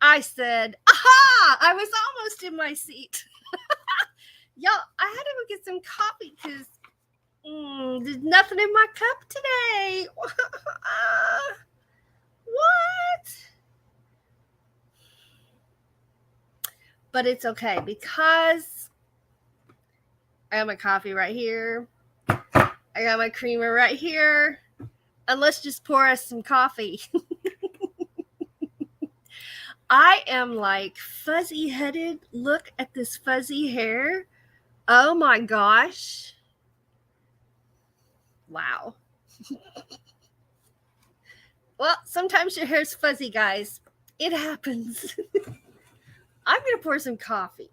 I said, aha! I was almost in my seat. Y'all, I had to go get some coffee because there's nothing in my cup today. What? But it's okay because I got my coffee right here. I got my creamer right here. And let's just pour us some coffee. I am like fuzzy headed. Look at this fuzzy hair. Oh my gosh. Wow. Well, sometimes your hair's fuzzy, guys. It happens. I'm going to pour some coffee.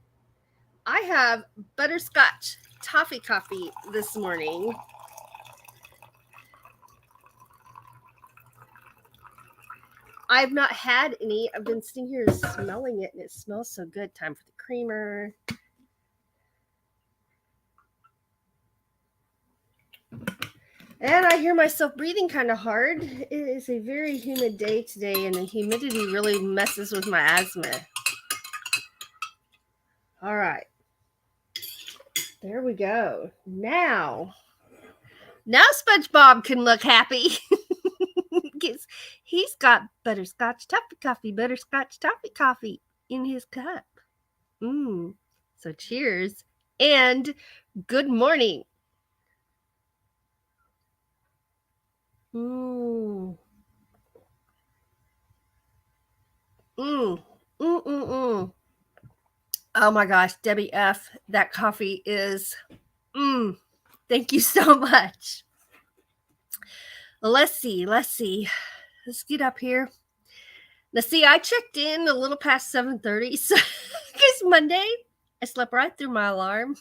I have butterscotch toffee coffee this morning. I've not had any. I've been sitting here smelling it, and it smells so good. Time for the creamer. And I hear myself breathing kind of hard. It is a very humid day today, and the humidity really messes with my asthma. All right. There we go. Now SpongeBob can look happy. Because he's got butterscotch toffee coffee in his cup. So cheers and good morning. Oh my gosh, Debbie F, that coffee is thank you so much. Let's see. Let's get up here. Now, see, I checked in a little past 7:30, so because Monday I slept right through my alarm.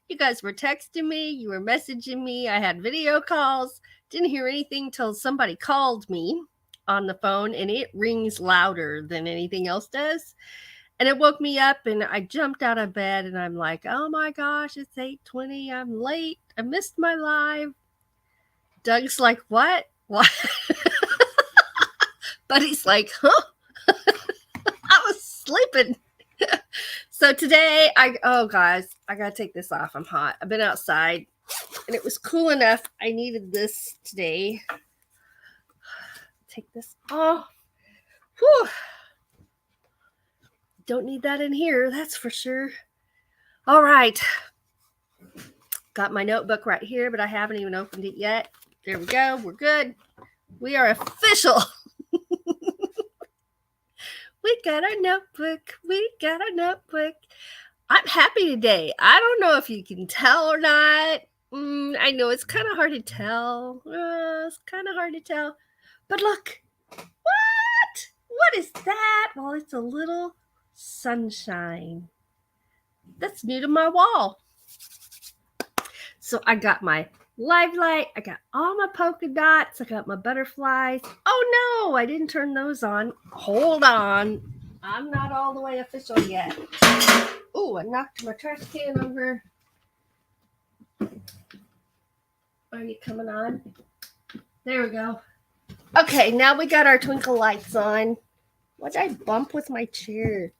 You guys were texting me, you were messaging me, I had video calls, didn't hear anything till somebody called me on the phone, and it rings louder than anything else does. And it woke me up, and I jumped out of bed, and I'm like, oh my gosh, it's 8:20, I'm late, I missed my live. Doug's like, what? But he's like, huh? I was sleeping. So today, guys, I gotta take this off. I'm hot. I've been outside, and it was cool enough. I needed this today. Take this off. Whew. Don't need that in here, that's for sure. All right. Got my notebook right here, but I haven't even opened it yet. There we go. We're good. We are official. We got our notebook. I'm happy today. I don't know if you can tell or not. I know it's kind of hard to tell. But look. What is that? Well, it's a little sunshine. That's new to my wall. So I got my live light. I got all my polka dots. I got my butterflies. Oh no, I didn't turn those on. Hold on. I'm not all the way official yet. Oh, I knocked my trash can over. Are you coming on? There we go. Okay, now we got our twinkle lights on. What did I bump with my chair?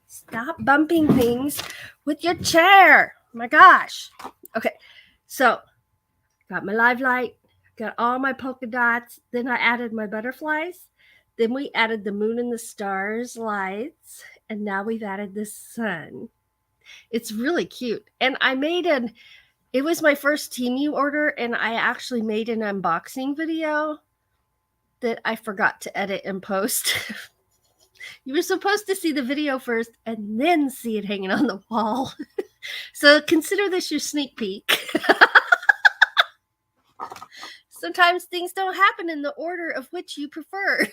Stop bumping things with your chair. My gosh. Okay, so got my live light, got all my polka dots. Then I added my butterflies. Then we added the moon and the stars lights. And now we've added the sun. It's really cute. And it was my first Temu order, and I actually made an unboxing video that I forgot to edit and post. You were supposed to see the video first and then see it hanging on the wall. So consider this your sneak peek. Sometimes things don't happen in the order of which you prefer.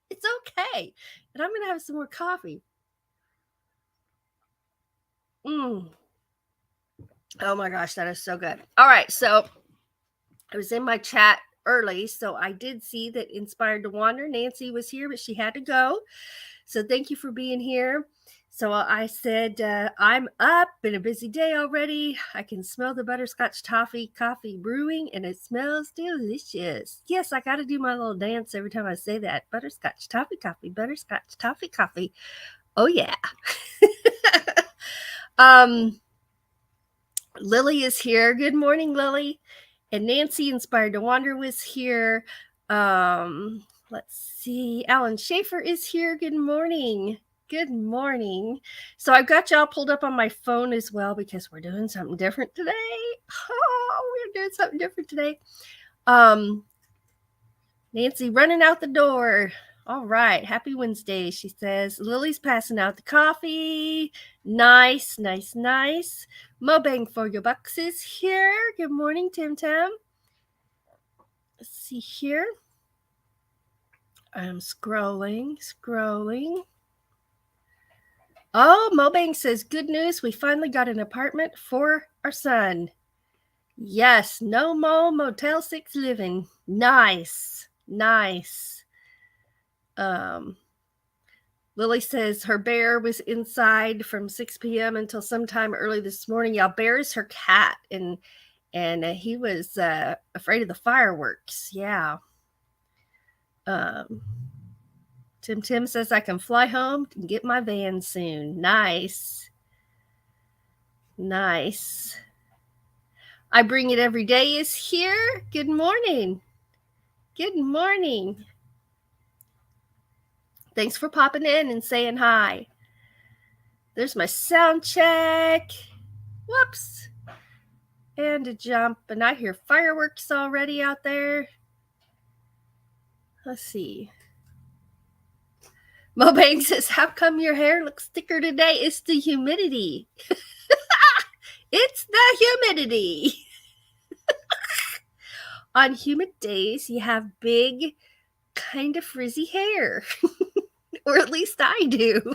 It's okay. And I'm going to have some more coffee. Oh my gosh, that is so good. All right, so I was in my chat early, so I did see that Inspired to Wander, Nancy was here, but she had to go. So thank you for being here. So I said, I'm up, been a busy day already. I can smell the butterscotch toffee coffee brewing and it smells delicious. Yes, I got to do my little dance every time I say that. Butterscotch toffee coffee, butterscotch toffee coffee. Oh, yeah. Lily is here. Good morning, Lily. And Nancy, Inspired to Wander, was here. Let's see. Alan Schaefer is here. Good morning. Good morning. So I've got y'all pulled up on my phone as well because we're doing something different today. Oh, we're doing something different today. Nancy running out the door. All right. Happy Wednesday, she says. Lily's passing out the coffee. Nice, nice, nice. Mo Bang for your bucks is here. Good morning, Tim Tam. Let's see here. I'm scrolling. Oh, Mobang says, good news. We finally got an apartment for our son. Yes, no more Motel 6 living. Nice. Lily says her bear was inside from 6 p.m. until sometime early this morning. Yeah, Bear is her cat, and he was afraid of the fireworks. Yeah. Tim says I can fly home and get my van soon. Nice. I Bring It Every Day is here. Good morning. Thanks for popping in and saying hi. There's my sound check. Whoops. And a jump. And I hear fireworks already out there. Let's see. Mobang says, how come your hair looks thicker today? It's the humidity. It's the humidity. On humid days, you have big, kind of frizzy hair. Or at least I do.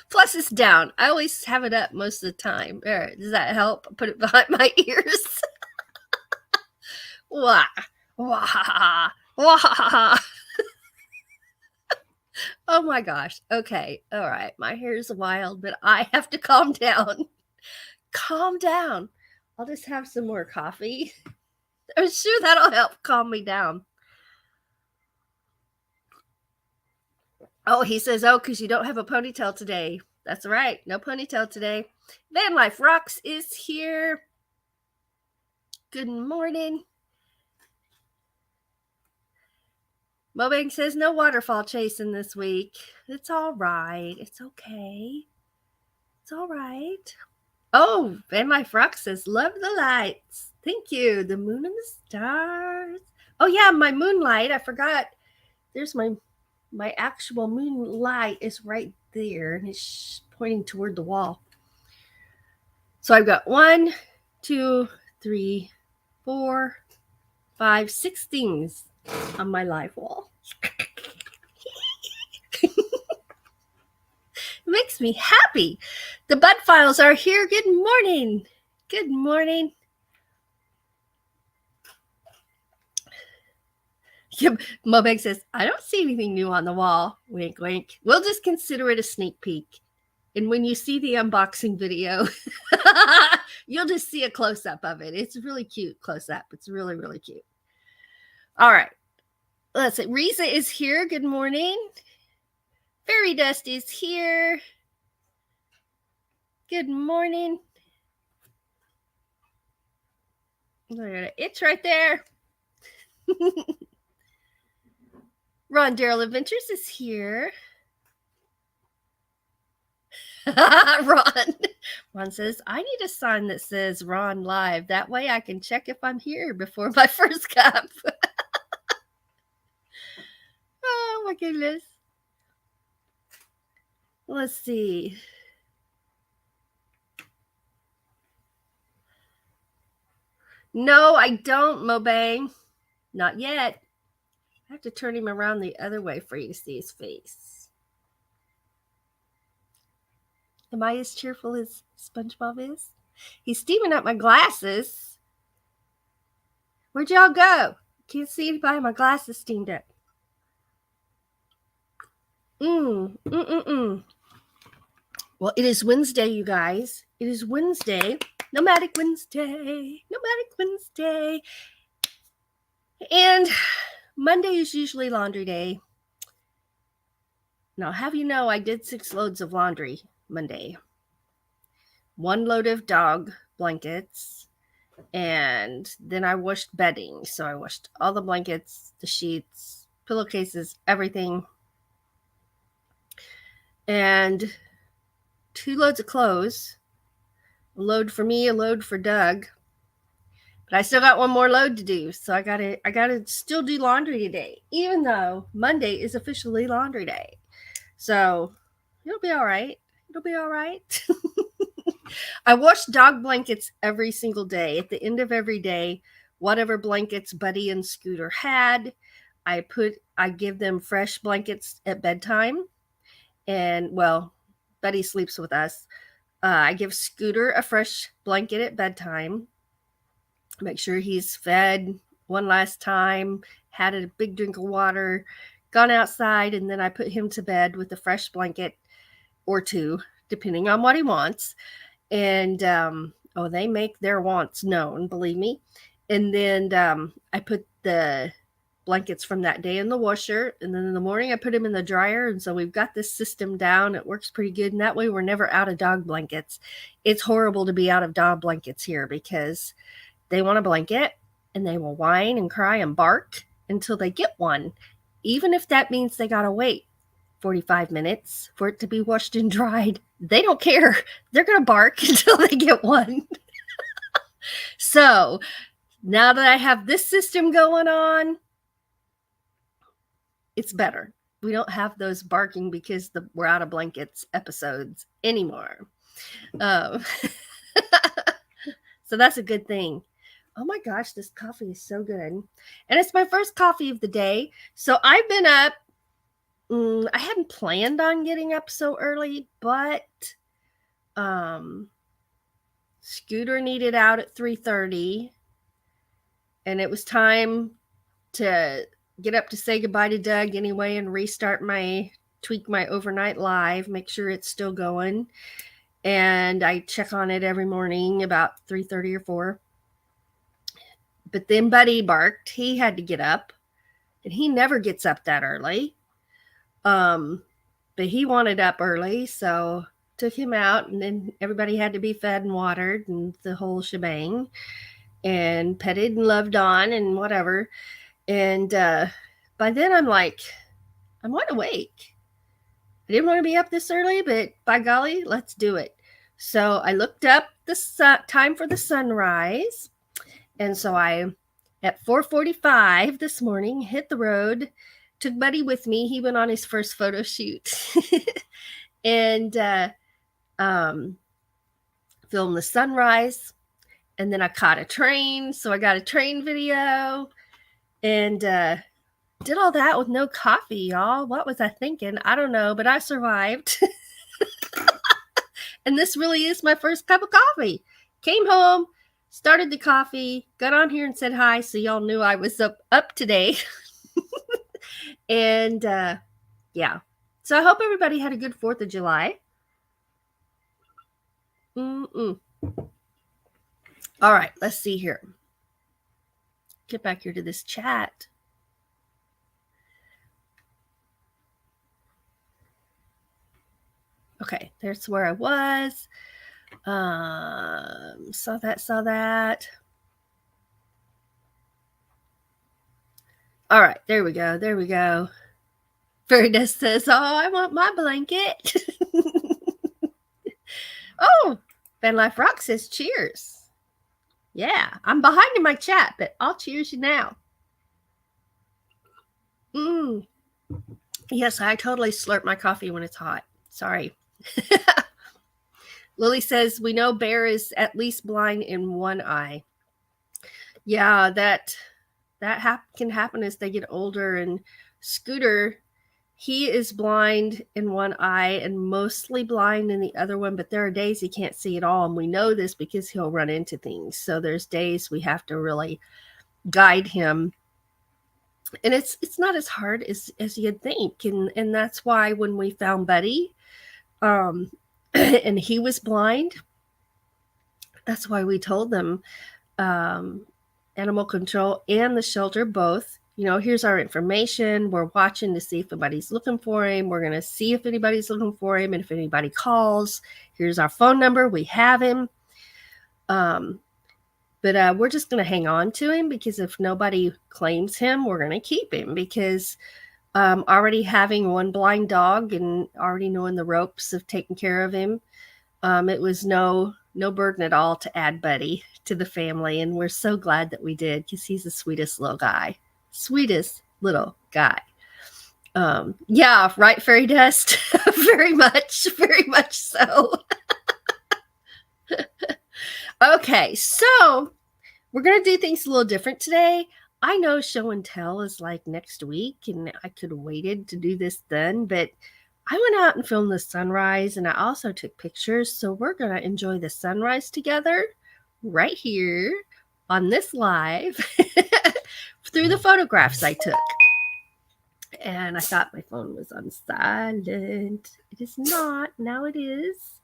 Plus, it's down. I always have it up most of the time. All right, does that help? Put it behind my ears. Wah, wah, wah. Oh my gosh. Okay. All right. My hair is wild, but I have to calm down. Calm down. I'll just have some more coffee. I'm sure that'll help calm me down. Oh, he says, oh, because you don't have a ponytail today. That's right. No ponytail today. Van Life Rocks is here. Good morning. Mobang says no waterfall chasing this week. It's all right. It's okay. It's all right. Oh, Van Life Rocks says, love the lights. Thank you. The moon and the stars. Oh, yeah, my moonlight. I forgot. There's my actual moonlight is right there, and it's pointing toward the wall. So I've got 1, 2, 3, 4, 5, 6 things on my live wall. It makes me happy. The Bud Files are here. Good morning. Good morning. Mobeg says, I don't see anything new on the wall. Wink, wink. We'll just consider it a sneak peek. And when you see the unboxing video, you'll just see a close-up of it. It's really cute close-up. It's really, really cute. All right. Let's see. Risa is here. Good morning. Fairy Dust is here. Good morning. Look at it. It's right there. Ron Daryl Adventures is here. Ron says, I need a sign that says Ron Live. That way I can check if I'm here before my first cup. Oh, my goodness. Let's see. No, I don't, Mobang. Not yet. I have to turn him around the other way for you to see his face. Am I as cheerful as SpongeBob is? He's steaming up my glasses. Where'd y'all go? Can't see anybody. My glasses steamed up. Well, it is Wednesday, you guys. It is Wednesday. Nomadic Wednesday. Nomadic Wednesday. And Monday is usually laundry day. Now, have you know I did 6 loads of laundry Monday. 1 load of dog blankets. And then I washed bedding. So I washed all the blankets, the sheets, pillowcases, everything. And 2 loads of clothes. A load for me, a load for Doug. But I still got 1 more load to do. So I gotta still do laundry today, even though Monday is officially laundry day. So it'll be all right. It'll be all right. I wash dog blankets every single day. At the end of every day, whatever blankets Buddy and Scooter had, I give them fresh blankets at bedtime. And well, Buddy sleeps with us. I give Scooter a fresh blanket at bedtime. Make sure he's fed one last time, had a big drink of water, gone outside, and then I put him to bed with a fresh blanket or 2, depending on what he wants. And they make their wants known, believe me. And then I put the blankets from that day in the washer, and then in the morning I put them in the dryer. And so we've got this system down. It works pretty good, and that way we're never out of dog blankets. It's horrible to be out of dog blankets here because they want a blanket and they will whine and cry and bark until they get one, even if that means they gotta wait 45 minutes for it to be washed and dried. They don't care. They're gonna bark until they get one. So now that I have this system going on, it's better. We don't have those barking because we're out of blankets episodes anymore. So that's a good thing. Oh my gosh, this coffee is so good. And it's my first coffee of the day. So I've been up. I hadn't planned on getting up so early, but Scooter needed out at 3:30. And it was time to get up to say goodbye to Doug anyway and tweak my overnight live, make sure it's still going. And I check on it every morning about 3:30 or 4. But then Buddy barked. He had to get up. And he never gets up that early. But he wanted up early, so took him out, and then everybody had to be fed and watered and the whole shebang, and petted and loved on and whatever. And by then I'm like, I'm wide awake. I didn't want to be up this early, but by golly, let's do it. So I looked up the time for the sunrise. And so I, at 4:45 this morning, hit the road, took Buddy with me. He went on his first photo shoot and filmed the sunrise. And then I caught a train. So I got a train video and did all that with no coffee, y'all. What was I thinking? I don't know, but I survived. And this really is my first cup of coffee. Came home, started the coffee, got on here and said hi, so y'all knew I was up today. And yeah. So I hope everybody had a good 4th of July. All right, let's see here. Get back here to this chat. Okay, there's where I was. Saw that. All right, there we go. Fairy says, oh, I want my blanket. Oh, Van Life Rock says, cheers. Yeah, I'm behind in my chat, but I'll cheers you now. Yes, I totally slurp my coffee when it's hot. Sorry. Lily says, we know Bear is at least blind in one eye. Yeah, that can happen as they get older. And Scooter, he is blind in one eye and mostly blind in the other one, but there are days he can't see at all. And we know this because he'll run into things. So there's days we have to really guide him And it's not as hard as you'd think. And that's why when we found Buddy, and he was blind, that's why we told them, animal control and the shelter both, here's our information. We're watching to see if anybody's looking for him. We're going to see if anybody's looking for him. And if anybody calls, here's our phone number. We have him. But we're just going to hang on to him, because if nobody claims him, we're going to keep him, because already having one blind dog and already knowing the ropes of taking care of him, it was no burden at all to add Buddy to the family. And we're so glad that we did, because he's the sweetest little guy. Sweetest little guy. Yeah, right, Fairy Dust? Very much so. Okay, so we're going to do things a little different today. I know show and tell is like next week, and I could have waited to do this then, but I went out and filmed the sunrise, and I also took pictures. So we're going to enjoy the sunrise together right here on this live through the photographs I took. And I thought my phone was on silent. It is not. Now it is.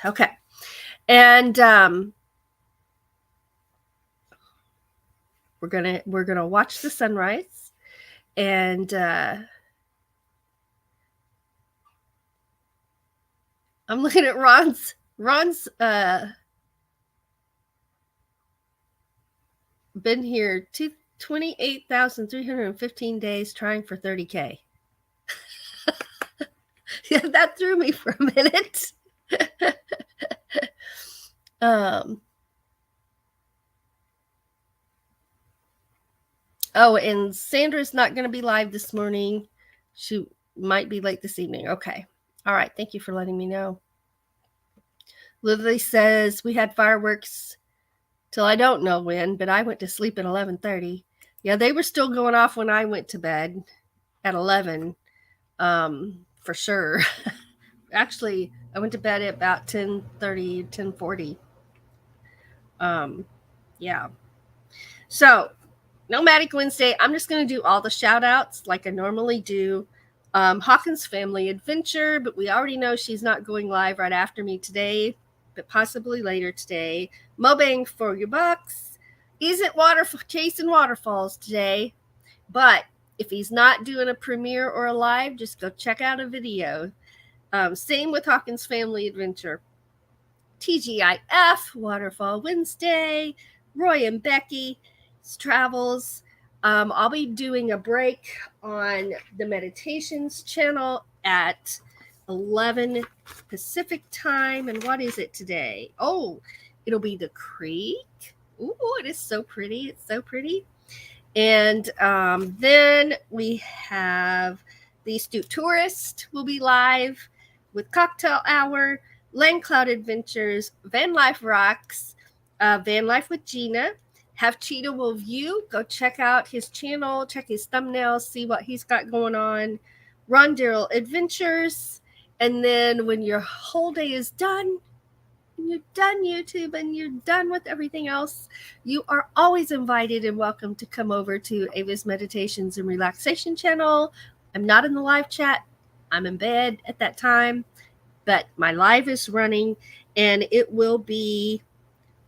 Okay. And we're gonna watch the sunrise, and I'm looking at Ron's been here 28,315 days trying for 30K. Yeah, that threw me for a minute. Oh, and Sandra's not going to be live this morning. She might be late this evening. Okay. All right. Thank you for letting me know. Lily says we had fireworks till I don't know when, but I went to sleep at 11:30. Yeah, they were still going off when I went to bed at 11, for sure. Actually, I went to bed at about 10:30, 10:40. Yeah. So, Nomadic Wednesday, I'm just going to do all the shout outs like I normally do. Hawkins Family Adventure, but we already know she's not going live right after me today, but possibly later today. Mobang for your bucks. Isn't chasing waterfalls today, but if he's not doing a premiere or a live, just go check out a video. Same with Hawkins Family Adventure. TGIF, Waterfall Wednesday, Roy and Becky's travels. I'll be doing a break on the Meditations channel at 11 Pacific time. And what is it today? Oh, it'll be the creek. Ooh, it is so pretty. It's so pretty. And then we have the Astute Tourist will be live with Cocktail Hour, Land Cloud Adventures, Van Life Rocks, Van Life with Gina. Have Cheetah Will View. Go check out his channel, check his thumbnails, see what he's got going on. Ron Darrell Adventures. And then when your whole day is done, and you're done YouTube and you're done with everything else, you are always invited and welcome to come over to Ava's Meditations and Relaxation channel. I'm not in the live chat. I'm in bed at that time, but my live is running, and it will be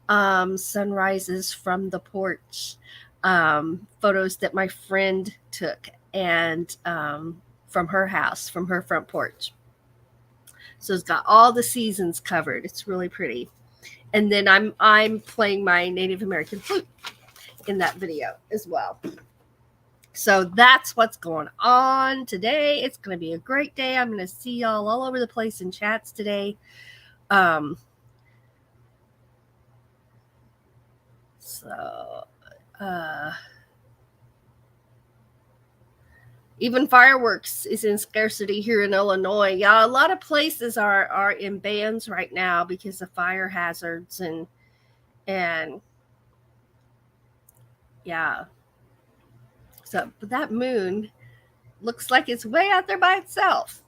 sunrises from the porch, photos that my friend took, and from her house, from her front porch. So it's got all the seasons covered. It's really pretty. And then I'm playing my Native American flute in that video as well. So that's what's going on today. It's going to be a great day. I'm going to see y'all all over the place in chats today. Even fireworks is in scarcity here in Illinois. Yeah, a lot of places are in bans right now because of fire hazards and yeah. So, but that moon looks like it's way out there by itself.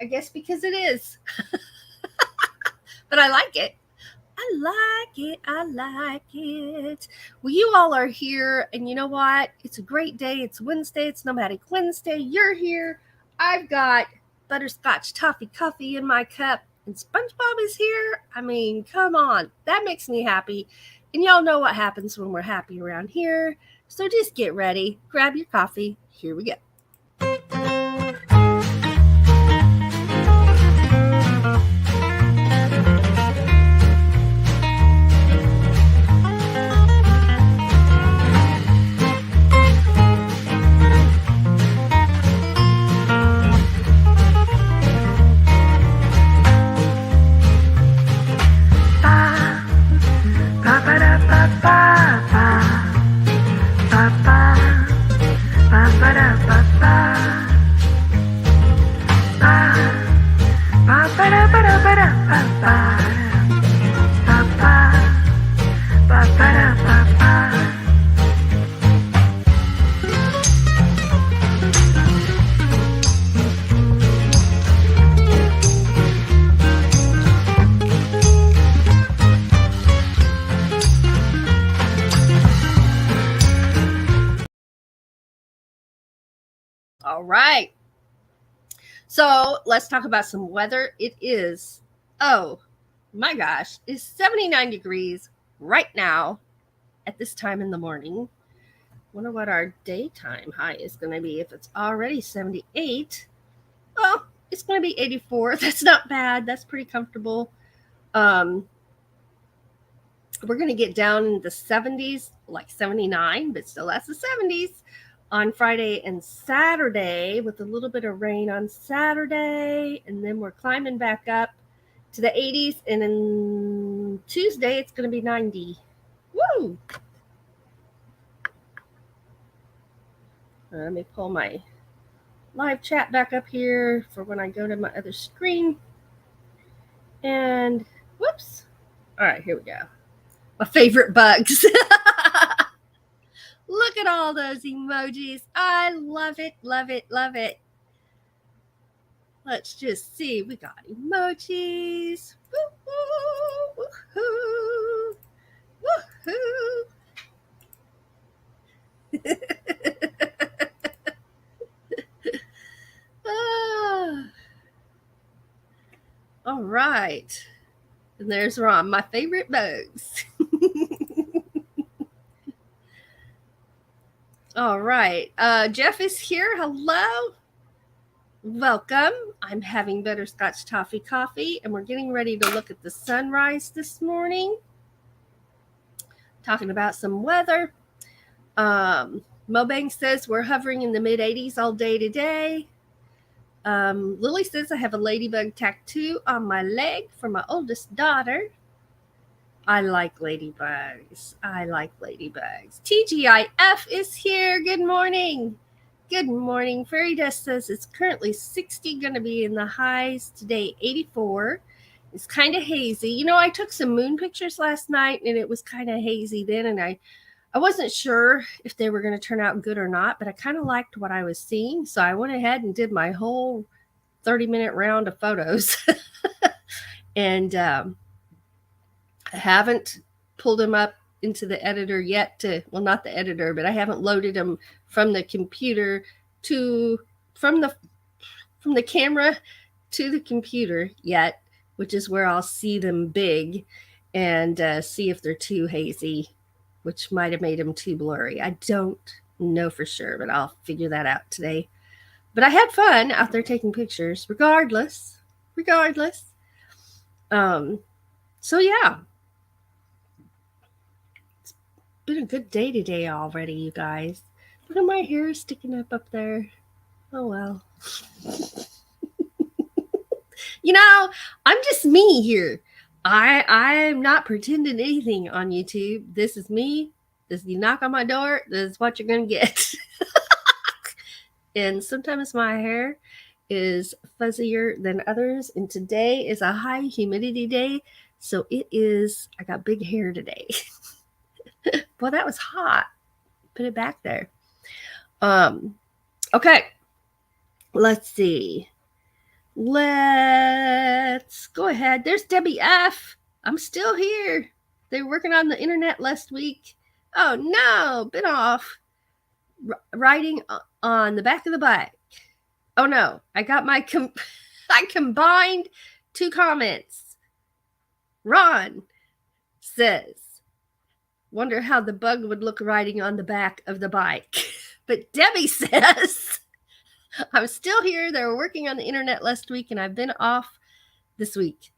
I guess because it is. But I like it. I like it. I like it. Well, you all are here, and you know what? It's a great day. It's Wednesday. It's Nomadic Wednesday. You're here. I've got butterscotch toffee coffee in my cup, and SpongeBob is here. I mean, come on. That makes me happy. And y'all know what happens when we're happy around here. So just get ready. Grab your coffee. Here we go. All right. So let's talk about some weather. It is, oh my gosh, it's 79 degrees right now at this time in the morning. Wonder what our daytime high is going to be. If it's already 78, well, it's going to be 84. That's not bad. That's pretty comfortable. We're going to get down in the 70s, like 79, but still that's the 70s on Friday and Saturday, with a little bit of rain on Saturday. And then we're climbing back up to the 80s. And then Tuesday, it's going to be 90. Woo! Let me pull my live chat back up here for when I go to my other screen. And whoops. All right, here we go. My favorite bugs. Look at all those emojis. I love it, love it, love it. Let's just see. We got emojis. Woo-hoo, woo-hoo, woo-hoo. All right. And there's Ron, my favorite bugs. All right. Jeff is here. Hello. Welcome. I'm having butterscotch toffee coffee, and we're getting ready to look at the sunrise this morning. Talking about some weather. Mobang says we're hovering in the mid-80s all day today. Lily says I have a ladybug tattoo on my leg for my oldest daughter. I like ladybugs. I like ladybugs. TGIF is here. Good morning. Good morning. Fairy Dust says it's currently 60, going to be in the highs today, 84. It's kind of hazy. You know, I took some moon pictures last night, and it was kind of hazy then, and I wasn't sure if they were going to turn out good or not, but I kind of liked what I was seeing, so I went ahead and did my whole 30-minute round of photos. And I haven't pulled them up into the editor yet well, not the editor, but I haven't loaded them from the computer from the camera to the computer yet, which is where I'll see them big and see if they're too hazy, which might have made them too blurry. I don't know for sure, but I'll figure that out today. But I had fun out there taking pictures, regardless. So yeah, it's been a good day today already, you guys. Look at my hair sticking up there. Oh well. You know, I'm just me here. I'm not pretending anything on YouTube. This is me. This you knock on my door, this is what you're gonna get. And sometimes my hair is fuzzier than others, and today is a high humidity day, so I got big hair today. Well, that was hot. Put it back there. Okay, let's see. Let's go ahead. There's Debbie F. I'm still here. They were working on the internet last week. Oh no, been off. Riding on the back of the bike. Oh no, I got my I combined two comments. Ron says, wonder how the bug would look riding on the back of the bike. But Debbie says, I'm still here. They were working on the internet last week and I've been off this week.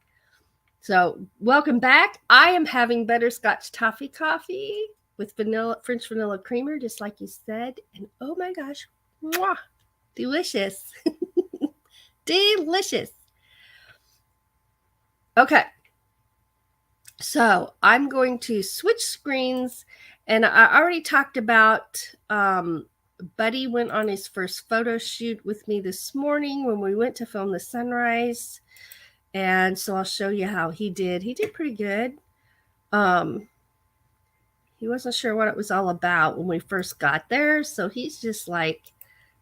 So welcome back. I am having butterscotch toffee coffee with French vanilla creamer, just like you said. And oh my gosh, mwah, delicious. Delicious. Okay. So I'm going to switch screens. And I already talked about Buddy went on his first photo shoot with me this morning when we went to film the sunrise. And so I'll show you how he did. He did pretty good. He wasn't sure what it was all about when we first got there. So he's just like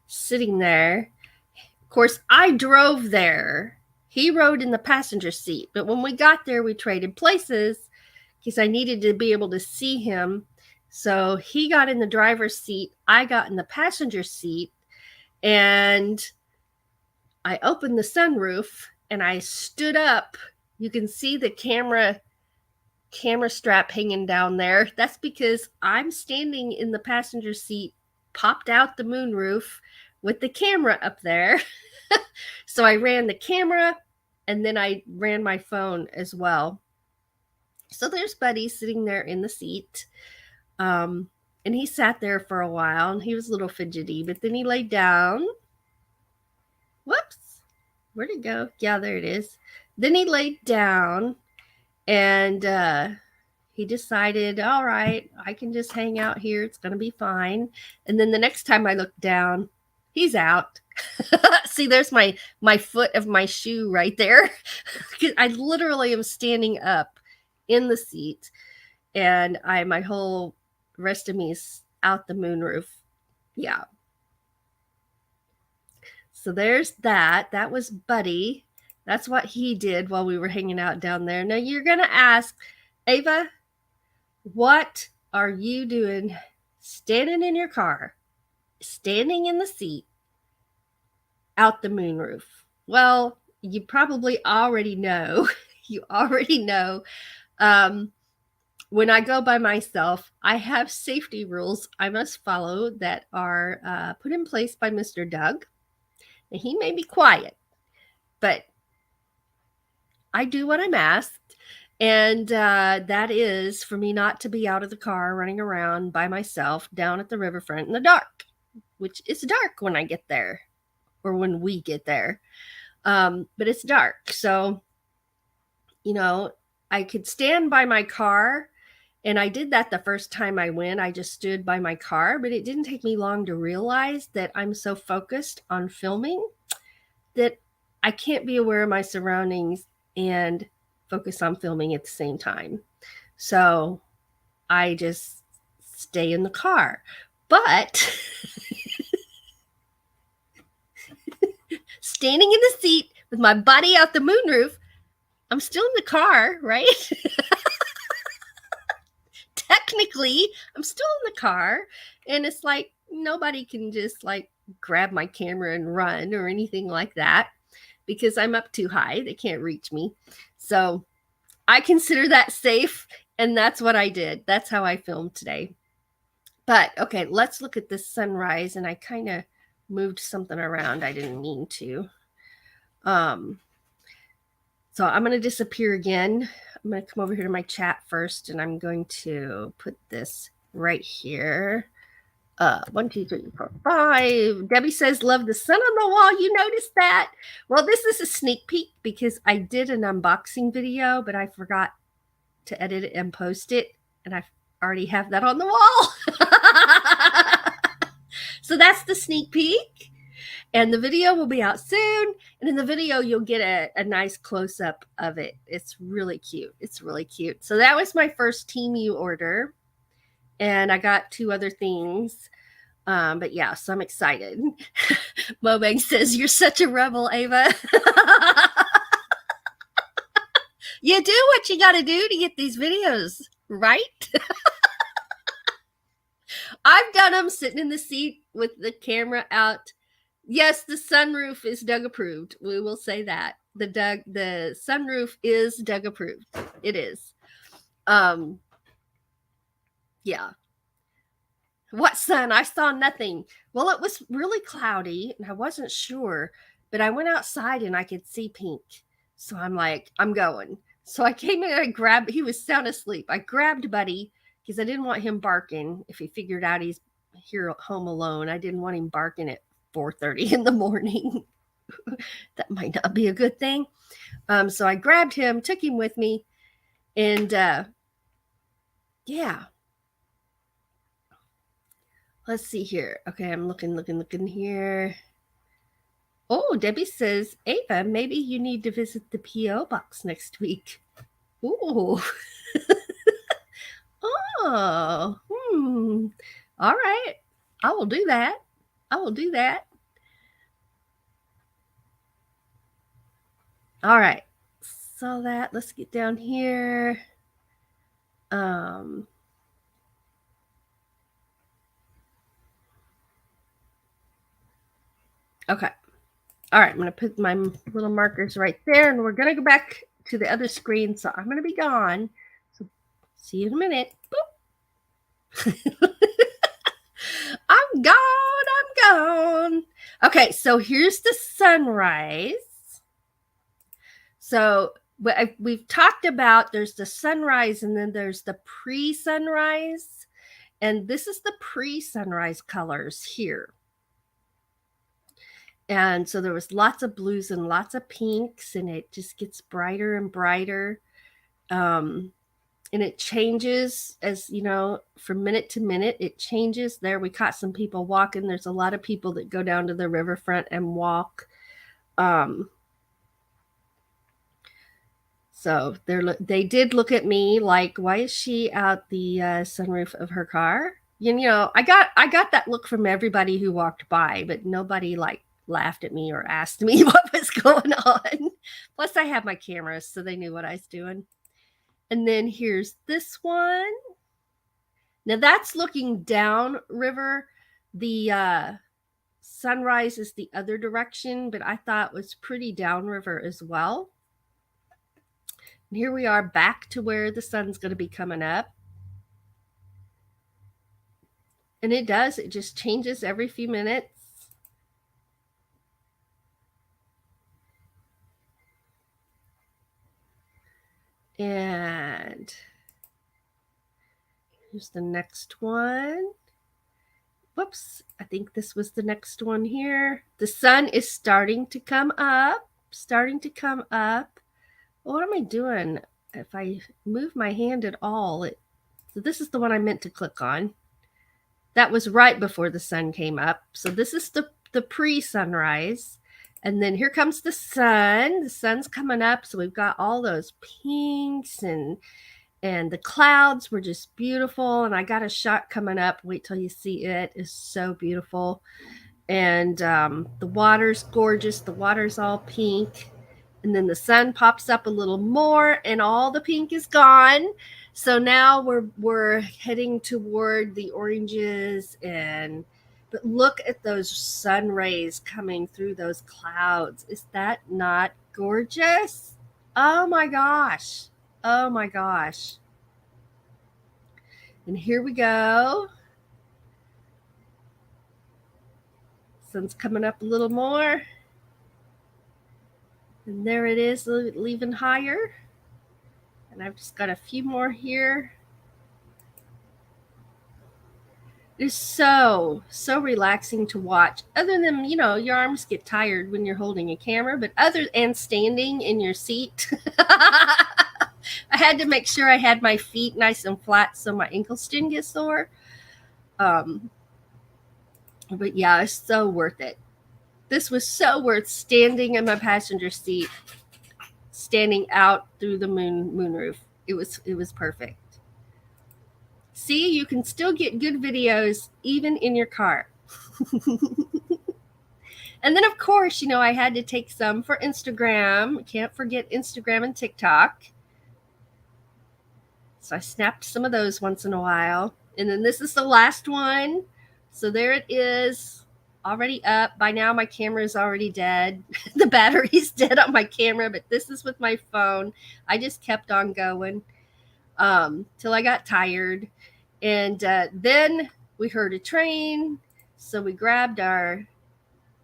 sitting there. Of course, I drove there. He rode in the passenger seat. But when we got there, we traded places because I needed to be able to see him. So he got in the driver's seat. I got in the passenger seat. And I opened the sunroof and I stood up. You can see the camera strap hanging down there. That's because I'm standing in the passenger seat, popped out the moonroof with the camera up there. So I ran the camera and then I ran my phone as well. So there's Buddy sitting there in the seat. And he sat there for a while and he was a little fidgety, but then he laid down. Whoops. Where'd it go? Yeah, there it is. Then he laid down and he decided, all right, I can just hang out here. It's going to be fine. And then the next time I looked down, he's out. See, there's my foot of my shoe right there. I literally am standing up in the seat and my whole rest of me is out the moonroof. Yeah. So there's that. That was Buddy. That's what he did while we were hanging out down there. Now you're going to ask, Ava, what are you doing standing in your car, standing in the seat, out the moonroof? Well, you probably already know. You already know. When I go by myself, I have safety rules I must follow that are put in place by Mr. Doug. And he may be quiet, but I do what I'm asked. And that is for me not to be out of the car running around by myself down at the riverfront in the dark, which is dark when I get there or when we get there. But it's dark. So, you know, I could stand by my car. And I did that the first time I went. I just stood by my car, but it didn't take me long to realize that I'm so focused on filming that I can't be aware of my surroundings and focus on filming at the same time. So I just stay in the car. But standing in the seat with my body out the moonroof, I'm still in the car, right? Technically, I'm still in the car. And it's like nobody can just like grab my camera and run or anything like that because I'm up too high. They can't reach me. So I consider that safe. And that's what I did. That's how I filmed today. But okay, let's look at this sunrise. And I kind of moved something around. I didn't mean to. So I'm going to disappear again. I'm going to come over here to my chat first. And I'm going to put this right here. 1, 2, 3, 4, 5. Debbie says, love the sun on the wall. You noticed that? Well, this is a sneak peek because I did an unboxing video, but I forgot to edit it and post it. And I already have that on the wall. So that's the sneak peek. And the video will be out soon. And in the video, you'll get a nice close-up of it. It's really cute. It's really cute. So that was my first Temu order. And I got 2 other things. But yeah, so I'm excited. Mobang says, you're such a rebel, Ava. You do what you got to do to get these videos, right? I've done them sitting in the seat with the camera out. Yes, the sunroof is Doug approved. We will say that. The sunroof is Doug approved. It is. Yeah. What sun? I saw nothing. Well, it was really cloudy and I wasn't sure, but I went outside and I could see pink. So I'm like, I'm going. So I came in and I grabbed, he was sound asleep. I grabbed Buddy because I didn't want him barking if he figured out he's here at home alone. I didn't want him barking at 4:30 in the morning. That might not be a good thing. So I grabbed him, took him with me, and yeah. Let's see here. Okay, I'm looking here. Oh, Debbie says, Ava, maybe you need to visit the P.O. box next week. Ooh. Oh. All right. I will do that. All right. So let's get down here. Okay. All right, I'm going to put my little markers right there, and we're going to go back to the other screen. So I'm going to be gone. So see you in a minute. Boop. I'm gone. Okay, so here's the sunrise. So we've talked about there's the sunrise and then there's the pre-sunrise. And this is the pre-sunrise colors here. And so there was lots of blues and lots of pinks, and it just gets brighter and brighter. And it changes as, from minute to minute, it changes. There we caught some people walking. There's a lot of people that go down to the riverfront and walk. So they did look at me like, why is she out the sunroof of her car? I got that look from everybody who walked by, but nobody laughed at me or asked me what was going on. Plus I have my cameras, so they knew what I was doing. And then here's this one. Now that's looking down river. The sunrise is the other direction, but I thought it was pretty downriver as well. And here we are back to where the sun's going to be coming up. And it just changes every few minutes. And here's the next one. Whoops, I think this was the next one here. The sun is starting to come up. What am I doing? If I move my hand at all, so this is the one I meant to click on. That was right before the sun came up. So this is the pre-sunrise. And then here comes the sun. The sun's coming up. So we've got all those pinks and the clouds were just beautiful. And I got a shot coming up. Wait till you see it. It's so beautiful. And the water's gorgeous. The water's all pink. And then the sun pops up a little more and all the pink is gone. So now we're heading toward the oranges, but look at those sun rays coming through those clouds. Is that not gorgeous? Oh my gosh. And here we go. Sun's coming up a little more. And there it is, leaving higher. And I've just got a few more here. It's so relaxing to watch. Other than, your arms get tired when you're holding a camera, but and standing in your seat. I had to make sure I had my feet nice and flat so my ankles didn't get sore. But yeah, it's so worth it. This was so worth standing in my passenger seat, standing out through the moonroof. It was perfect. See, you can still get good videos even in your car. And then, of course, I had to take some for Instagram. Can't forget Instagram and TikTok. So I snapped some of those once in a while. And then this is the last one. So there it is, already up. By now my camera is already dead. The battery's dead on my camera, but this is with my phone. I just kept on going till I got tired. And then we heard a train. So we grabbed our,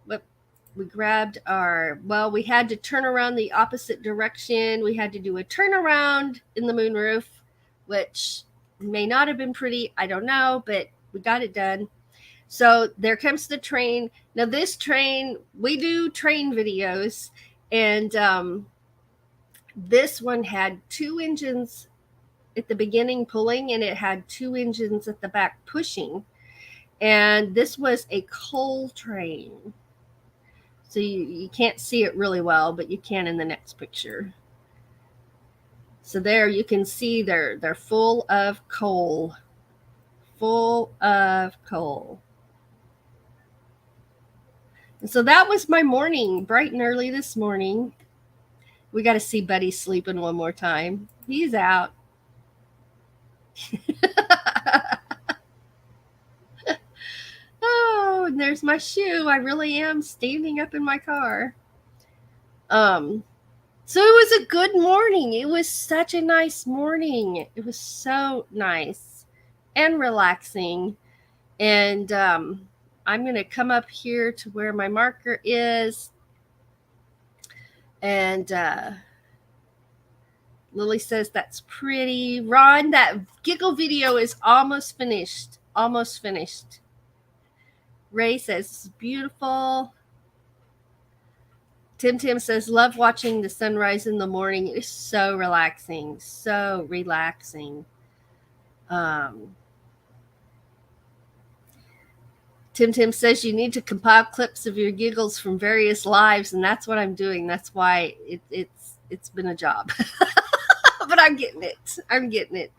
well, we had to turn around the opposite direction. We had to do a turnaround in the moonroof, which may not have been pretty. I don't know, but we got it done. So there comes the train. Now this train, we do train videos, and this one had 2 engines at the beginning pulling, and it had 2 engines at the back pushing. And this was a coal train. So you can't see it really well, but you can in the next picture. So there you can see they're full of coal. Full of coal. And so that was my morning, bright and early this morning. We got to see Buddy sleeping one more time. He's out. Oh, and there's my shoe. I really am standing up in my car. So it was a good morning. It was such a nice morning. It was so nice and relaxing. And I'm going to come up here to where my marker is. And Lily says that's pretty. Ron, that giggle video is almost finished. Almost finished. Ray says it's beautiful. Tim says, love watching the sunrise in the morning. It is so relaxing. So relaxing. Tim says you need to compile clips of your giggles from various lives, and that's what I'm doing. That's why it's been a job. But I'm getting it. I'm getting it.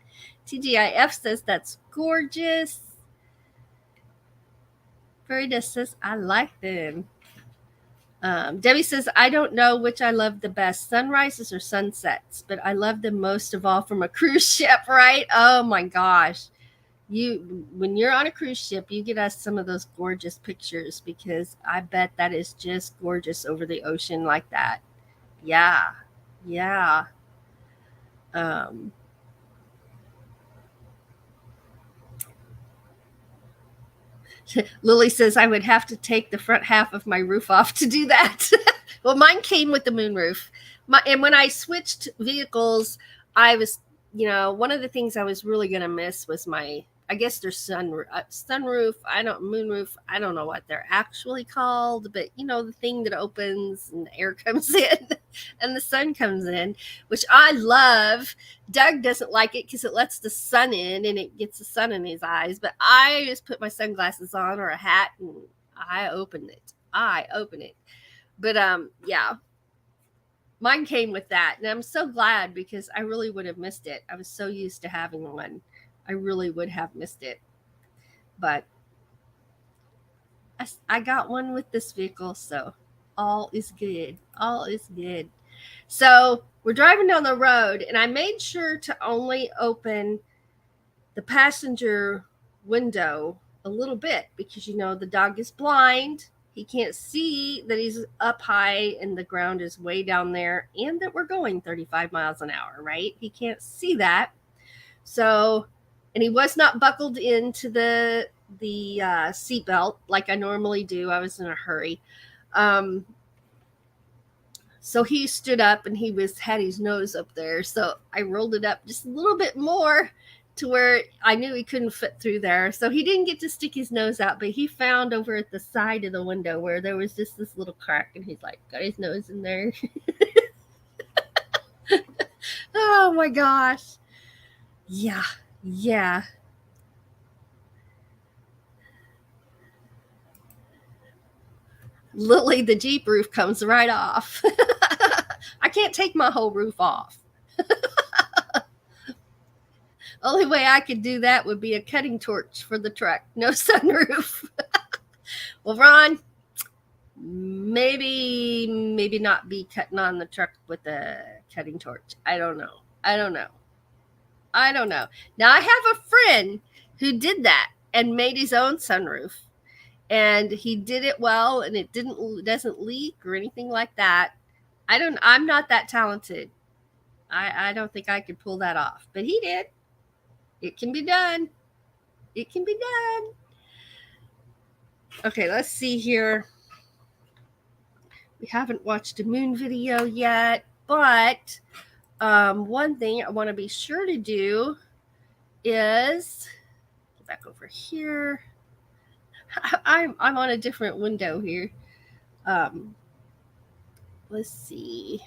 TGIF says that's gorgeous. Verita says I like them. Debbie says, I don't know which I love the best, sunrises or sunsets, but I love them most of all from a cruise ship, right? Oh my gosh. When you're on a cruise ship, you get us some of those gorgeous pictures, because I bet that is just gorgeous over the ocean like that. Yeah. Yeah. Lily says I would have to take the front half of my roof off to do that. Well, mine came with the moonroof. And when I switched vehicles, I was, one of the things I was really going to miss was I guess they're sunroof. Moonroof. I don't know what they're actually called, but the thing that opens and the air comes in and the sun comes in, which I love. Doug doesn't like it because it lets the sun in and it gets the sun in his eyes. But I just put my sunglasses on or a hat and I open it. But yeah. Mine came with that, and I'm so glad because I really would have missed it. I was so used to having one. I really would have missed it. But I got one with this vehicle, so all is good. All is good. So we're driving down the road, and I made sure to only open the passenger window a little bit because, the dog is blind. He can't see that he's up high and the ground is way down there and that we're going 35 miles an hour, right? He can't see that. So, and he was not buckled into the seatbelt like I normally do. I was in a hurry. So he stood up and he had his nose up there. So I rolled it up just a little bit more to where I knew he couldn't fit through there. So he didn't get to stick his nose out, but he found over at the side of the window where there was just this little crack, and he's like, got his nose in there. Oh my gosh. Yeah. Yeah. Lily, the Jeep roof comes right off. I can't take my whole roof off. Only way I could do that would be a cutting torch for the truck. No sunroof. Well, Ron, maybe not be cutting on the truck with a cutting torch. I don't know. I don't know. Now I have a friend who did that and made his own sunroof, and he did it well, and it doesn't leak or anything like that. I'm not that talented. I don't think I could pull that off, but he did. It can be done. It can be done. Okay, let's see here. We haven't watched a moon video yet, but one thing I want to be sure to do is get back over here. I'm on a different window here. Let's see.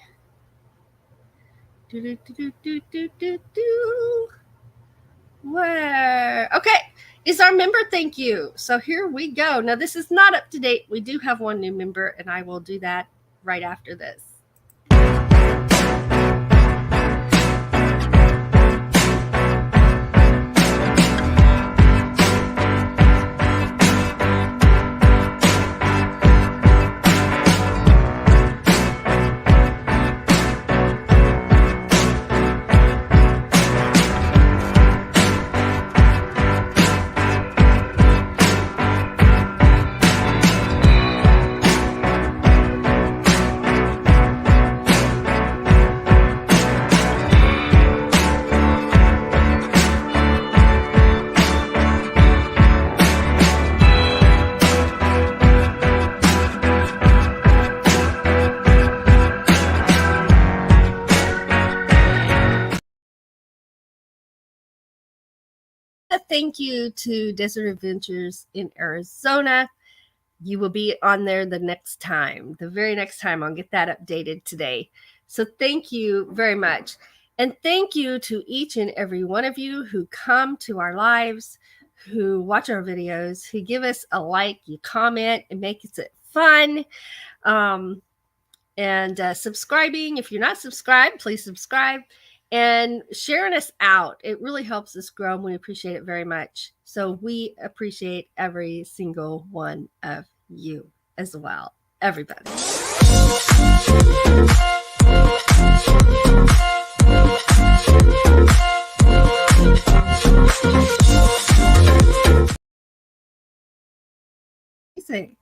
Where? Okay, is our member thank you. So here we go. Now this is not up to date. We do have one new member, and I will do that right after this. Thank you to Desert Adventures in Arizona. You will be on there the next time, the very next time. I'll get that updated today. So thank you very much. And thank you to each and every one of you who come to our lives, who watch our videos, who give us a like, you comment, it makes it fun. And subscribing. If you're not subscribed, please subscribe. And sharing us out. It really helps us grow, and we appreciate it very much. So we appreciate every single one of you as well. Everybody.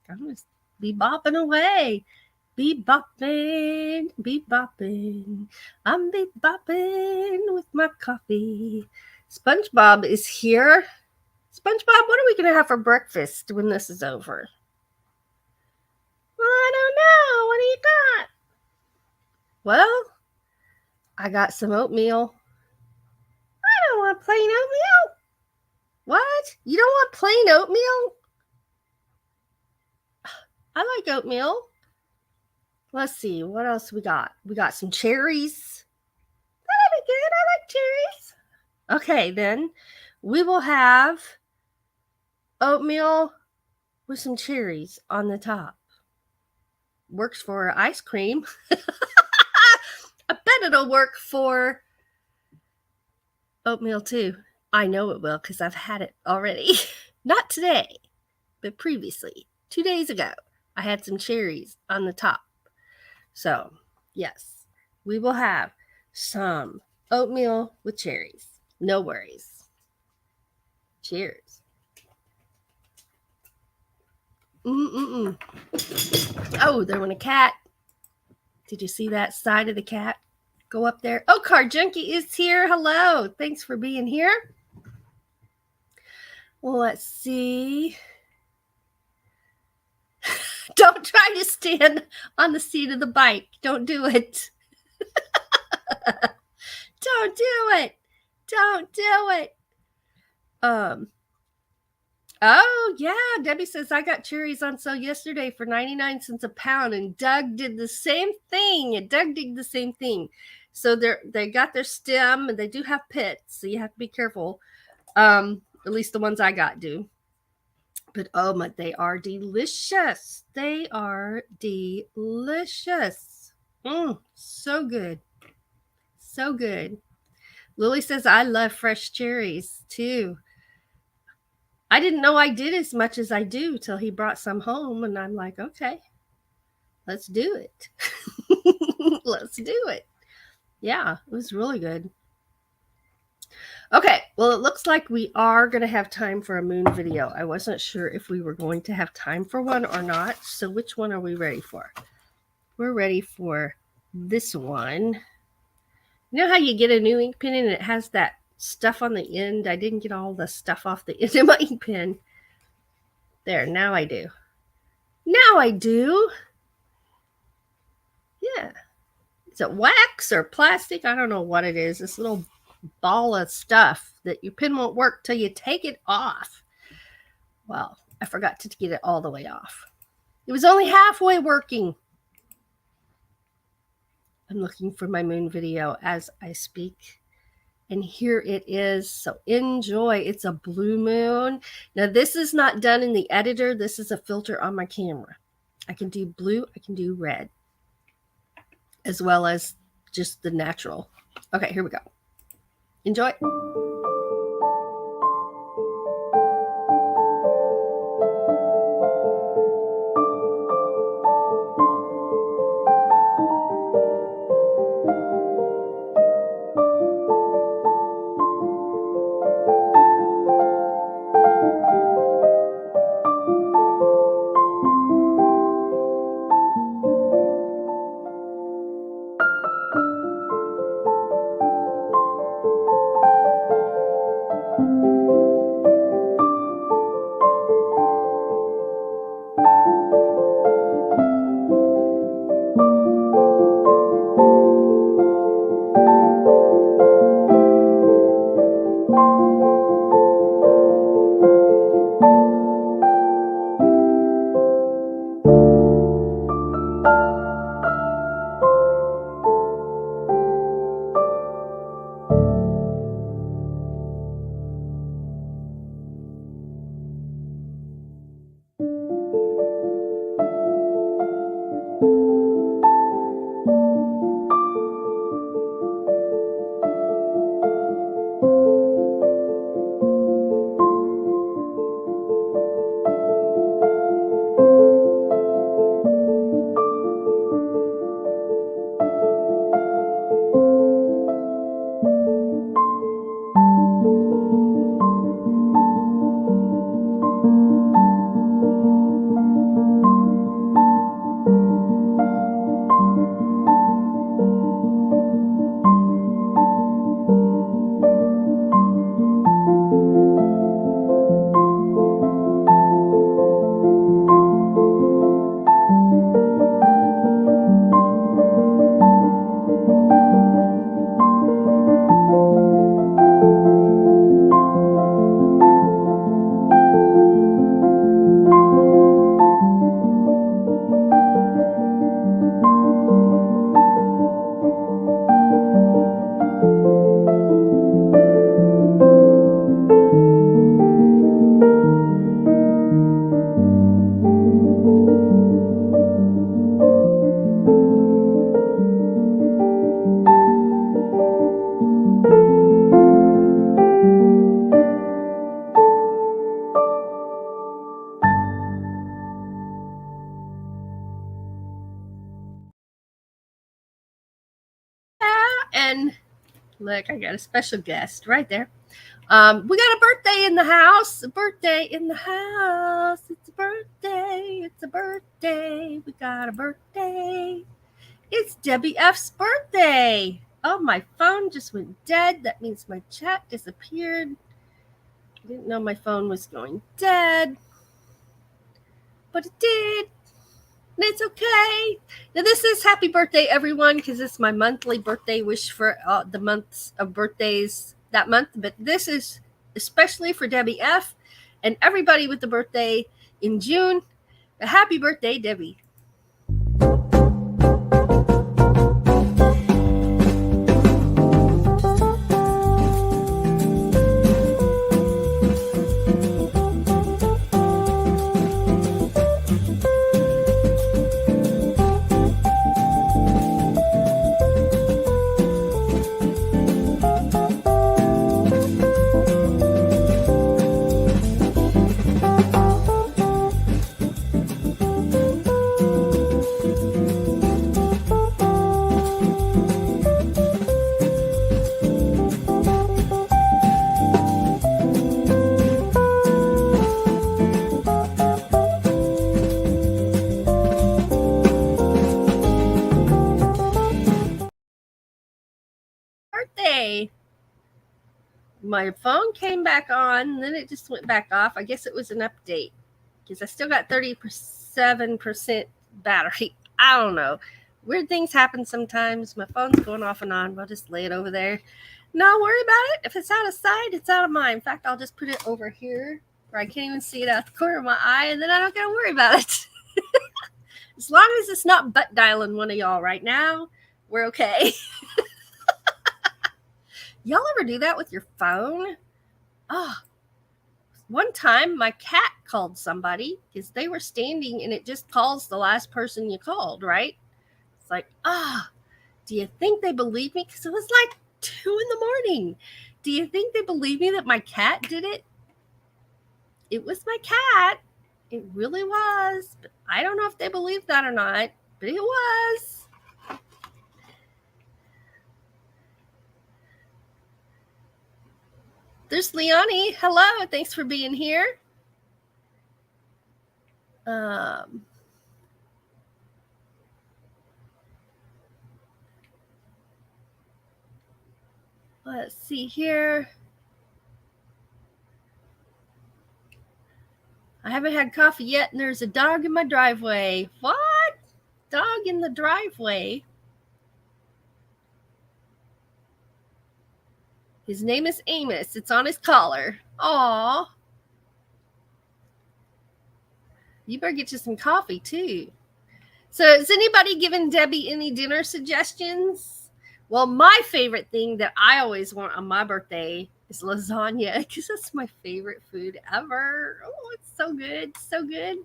I'm just be bopping away. Be bopping, be bopping. I'm be bopping with my coffee. SpongeBob is here. SpongeBob, what are we going to have for breakfast when this is over? Well, I don't know. What do you got? Well, I got some oatmeal. I don't want plain oatmeal. What? You don't want plain oatmeal? I like oatmeal. Let's see, what else we got? We got some cherries. That'll be good. I like cherries. Okay, then we will have oatmeal with some cherries on the top. Works for ice cream. I bet it'll work for oatmeal too. I know it will because I've had it already. Not today, but previously. 2 days ago, I had some cherries on the top. So, yes, we will have some oatmeal with cherries. No worries. Cheers. Oh, there went a cat. Did you see that side of the cat go up there? Oh, Car Junkie is here. Hello. Thanks for being here. Well, let's see. Don't try to stand on the seat of the bike. Don't do it. Don't do it. Don't do it. Oh, yeah. Debbie says, I got cherries on sale yesterday for 99 cents a pound, and Doug did the same thing. So they got their stem, and they do have pits, so you have to be careful. At least the ones I got do. But oh my, they are delicious. They are delicious. So good. So good. Lily says, I love fresh cherries too. I didn't know I did as much as I do till he brought some home, and I'm like, okay, let's do it. Let's do it. Yeah, it was really good. Okay, well, it looks like we are going to have time for a moon video. I wasn't sure if we were going to have time for one or not. So which one are we ready for? We're ready for this one. You know how you get a new ink pen and it has that stuff on the end? I didn't get all the stuff off the end of my ink pen. There, now I do. Now I do. Yeah. Is it wax or plastic? I don't know what it is. This little ball of stuff that your pen won't work till you take it off. Well, I forgot to get it all the way off. It was only halfway working. I'm looking for my moon video as I speak. And here it is. So enjoy. It's a blue moon. Now, this is not done in the editor. This is a filter on my camera. I can do blue. I can do red. As well as just the natural. Okay, here we go. Enjoy. And look, I got a special guest right there. We got a birthday in the house. A birthday in the house. It's a birthday. It's a birthday. We got a birthday. It's Debbie F's birthday. Oh, my phone just went dead. That means my chat disappeared. I didn't know my phone was going dead. But it did. And it's okay. Now, this is happy birthday, everyone, because it's my monthly birthday wish for the months of birthdays that month. But this is especially for Debbie F. and everybody with the birthday in June. A happy birthday, Debbie. my phone came back on, and then it just went back off. I guess it was an update because I still got 37% battery. I don't know. Weird things happen sometimes. My phone's going off and on. I'll just lay it over there. Not worry about it. If it's out of sight, it's out of mind. In fact, I'll just put it over here where I can't even see it out the corner of my eye, and then I don't got to worry about it. As long as it's not butt dialing one of y'all right now, we're okay. Y'all ever do that with your phone? Oh, one time my cat called somebody because they were standing and it just calls the last person you called, right? It's like, do you think they believe me? Because it was like 2 a.m. Do you think they believe me that my cat did it? It was my cat. It really was. But I don't know if they believe that or not, but it was. There's Leonie. Hello. Thanks for being here. Let's see here. I haven't had coffee yet, and there's a dog in my driveway. What? Dog in the driveway? His name is Amos. It's on his collar. Aw. You better get you some coffee, too. So is anybody giving Debbie any dinner suggestions? Well, my favorite thing that I always want on my birthday is lasagna, because that's my favorite food ever. Oh, it's so good. So good.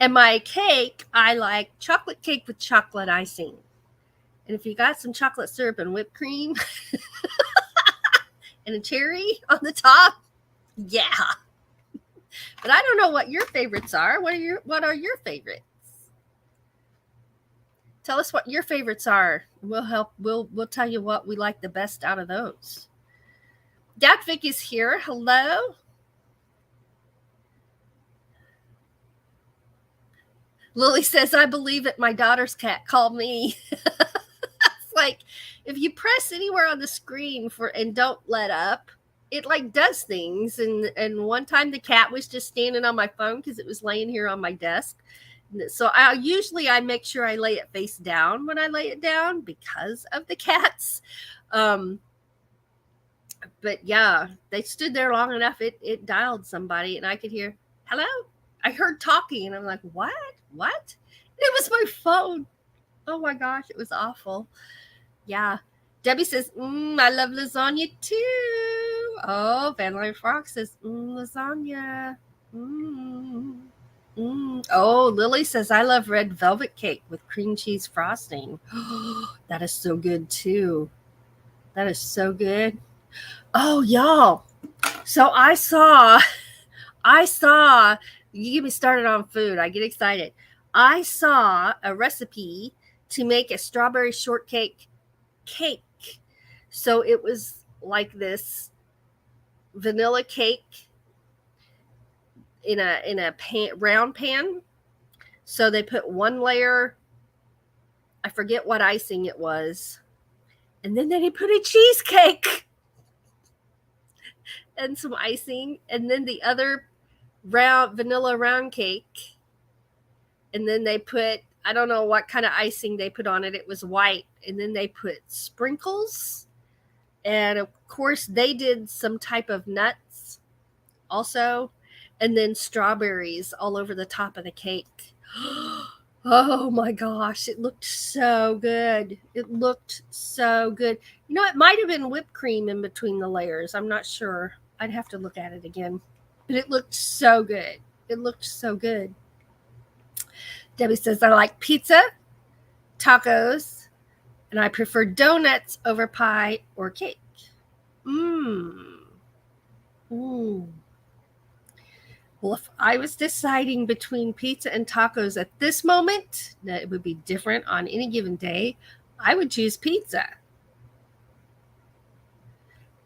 And my cake, I like chocolate cake with chocolate icing. And if you got some chocolate syrup and whipped cream and a cherry on the top, yeah. But I don't know what your favorites are. What are your favorites? Tell us what your favorites are. We'll tell you what we like the best out of those. Dad Vic is here. Hello. Lily says, I believe it. My daughter's cat called me. It's like if you press anywhere on the screen and don't let up, it like does things. And one time the cat was just standing on my phone because it was laying here on my desk. So I make sure I lay it face down when I lay it down because of the cats. But yeah, they stood there long enough. It dialed somebody, and I could hear, hello. I heard talking, and I'm like, what? It was my phone. Oh my gosh, it was awful. Yeah. Debbie says, I love lasagna too. Oh, Van Line Frog says, lasagna. Oh, Lily says, I love red velvet cake with cream cheese frosting. That is so good too. That is so good. Oh, y'all. So I saw, you get me started on food. I get excited. I saw a recipe to make a strawberry shortcake cake. So it was like this vanilla cake in a round pan. So they put one layer, I forget what icing it was, and then they put a cheesecake and some icing, and then the other vanilla round cake, and then they put, I don't know what kind of icing they put on it. It was white, and then they put sprinkles, and of course they did some type of nuts also, and then strawberries all over the top of the cake. Oh my gosh, it looked so good. It looked so good. You know, it might have been whipped cream in between the layers. I'm not sure. I'd have to look at it again. But it looked so good. It looked so good. Debbie says, I like pizza, tacos, and I prefer donuts over pie or cake. Well, if I was deciding between pizza and tacos at this moment, that it would be different on any given day, I would choose pizza.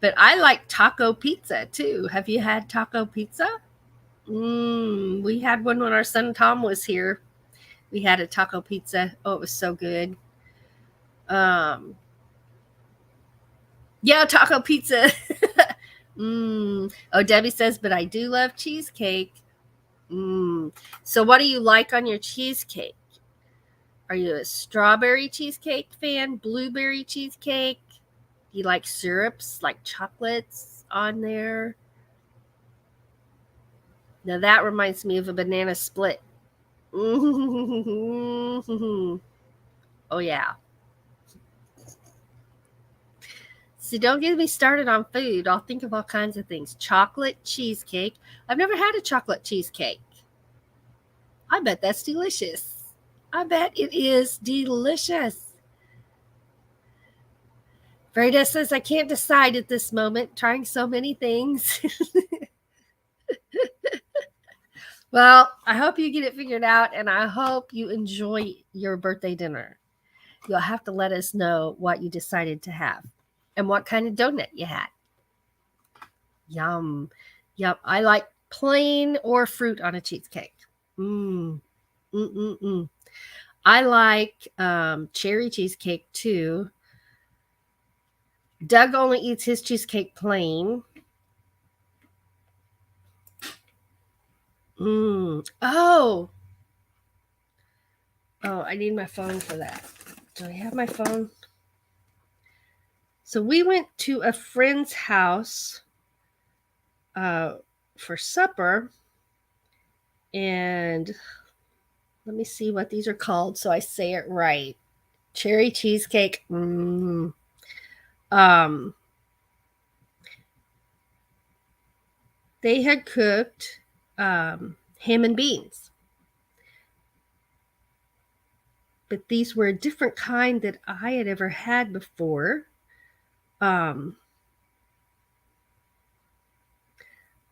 But I like taco pizza too. Have you had taco pizza? We had one when our son Tom was here. We had a taco pizza. Oh, it was so good. Yeah, taco pizza. Oh, Debbie says, but I do love cheesecake. So what do you like on your cheesecake? Are you a strawberry cheesecake fan? Blueberry cheesecake? Do you like syrups, like chocolates on there? Now that reminds me of a banana split. Oh, yeah. So don't get me started on food. I'll think of all kinds of things. Chocolate cheesecake. I've never had a chocolate cheesecake. I bet that's delicious. I bet it is delicious. Freda says, I can't decide at this moment, trying so many things. Well, I hope you get it figured out, and I hope you enjoy your birthday dinner. You'll have to let us know what you decided to have and what kind of donut you had. Yum. Yum. I like plain or fruit on a cheesecake. I like cherry cheesecake too. Doug only eats his cheesecake plain. Oh, I need my phone for that. Do I have my phone? So we went to a friend's house for supper, and let me see what these are called so I say it right. Cherry cheesecake. They had cooked ham and beans. But these were a different kind that I had ever had before. Let's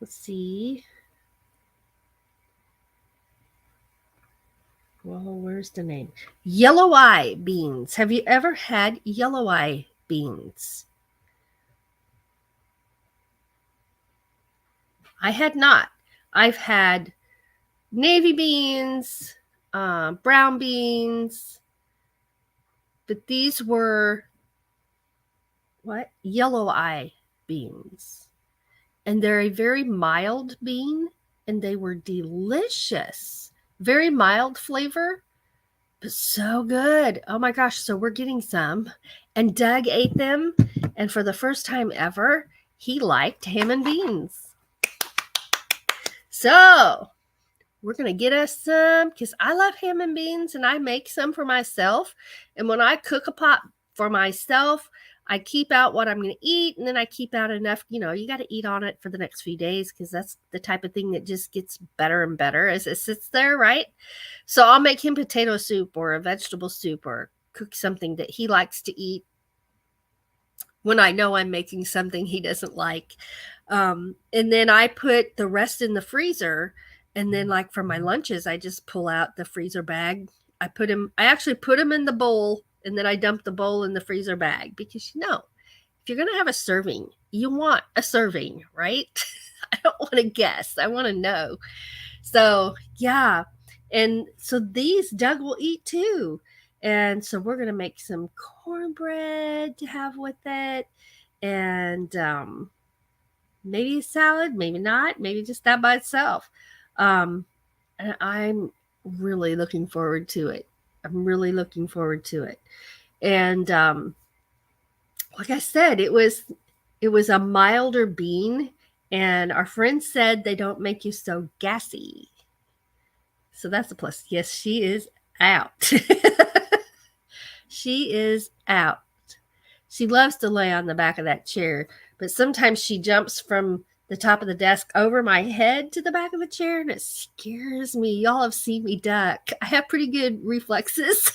see. Well, where's the name? Yellow eye beans. Have you ever had yellow eye beans? I had not. I've had navy beans, brown beans, but these were yellow eye beans. And they're a very mild bean, and they were delicious. Very mild flavor, but so good. Oh my gosh. So we're getting some. And Doug ate them. And for the first time ever, he liked ham and beans. So we're going to get us some because I love ham and beans and I make some for myself. And when I cook a pot for myself, I keep out what I'm going to eat, and then I keep out enough. You got to eat on it for the next few days because that's the type of thing that just gets better and better as it sits there, right? So I'll make him potato soup or a vegetable soup or cook something that he likes to eat when I know I'm making something he doesn't like. And then I put the rest in the freezer. And then, like for my lunches, I just pull out the freezer bag. I actually put them in the bowl, and then I dump the bowl in the freezer bag because, if you're going to have a serving, you want a serving, right? I don't want to guess. I want to know. So, yeah. And so these Doug will eat too. And so we're going to make some cornbread to have with it. And maybe a salad, maybe not, maybe just that by itself. And I'm really looking forward to it. And like I said, it was a milder bean, and our friend said they don't make you so gassy. So that's a plus. Yes, she is out. She is out. She loves to lay on the back of that chair, but sometimes she jumps from the top of the desk over my head to the back of the chair, and it scares me. Y'all have seen me duck. I have pretty good reflexes.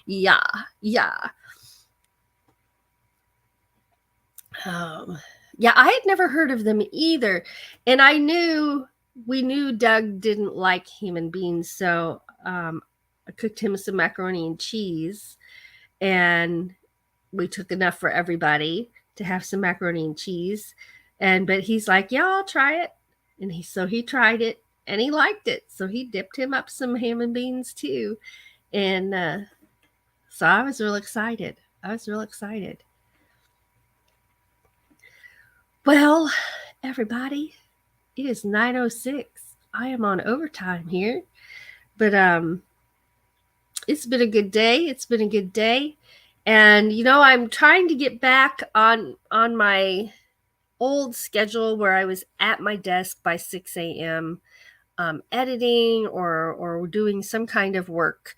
Yeah. Yeah, I had never heard of them either. And we knew Doug didn't like ham and beans, so I cooked him some macaroni and cheese, and we took enough for everybody to have some macaroni and cheese. But he's like, yeah, I'll try it. And he tried it and he liked it. So he dipped him up some ham and beans too. And so I was real excited. I was real excited. Well, everybody, it is 9:06. I am on overtime here. But it's been a good day. It's been a good day. And I'm trying to get back on my old schedule where I was at my desk by 6 a.m. Editing or doing some kind of work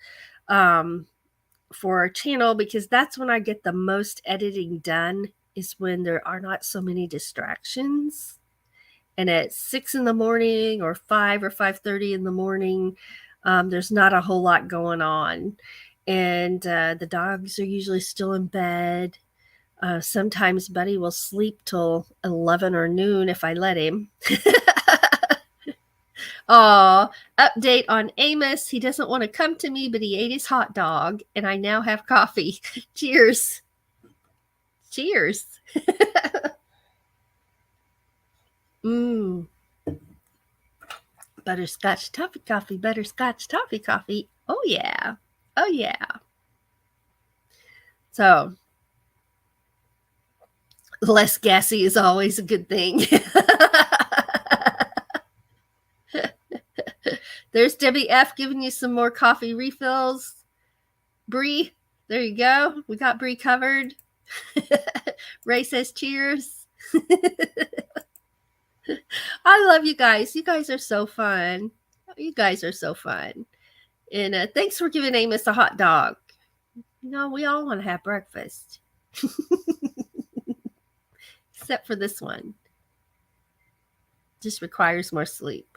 for our channel, because that's when I get the most editing done, is when there are not so many distractions. And at 6 in the morning or 5 or 5:30 in the morning, there's not a whole lot going on. And the dogs are usually still in bed. Sometimes Buddy will sleep till 11 or noon if I let him. Aw, update on Amos. He doesn't want to come to me, but he ate his hot dog, and I now have coffee. Cheers. Cheers. Butterscotch toffee coffee, butterscotch toffee coffee. Oh, yeah. Oh, yeah. So, less gassy is always a good thing. There's Debbie F. giving you some more coffee refills. Bree, there you go. We got Bree covered. Ray says cheers. I love you guys. You guys are so fun. You guys are so fun. And thanks for giving Amos a hot dog. We all want to have breakfast. Except for this one. Just requires more sleep.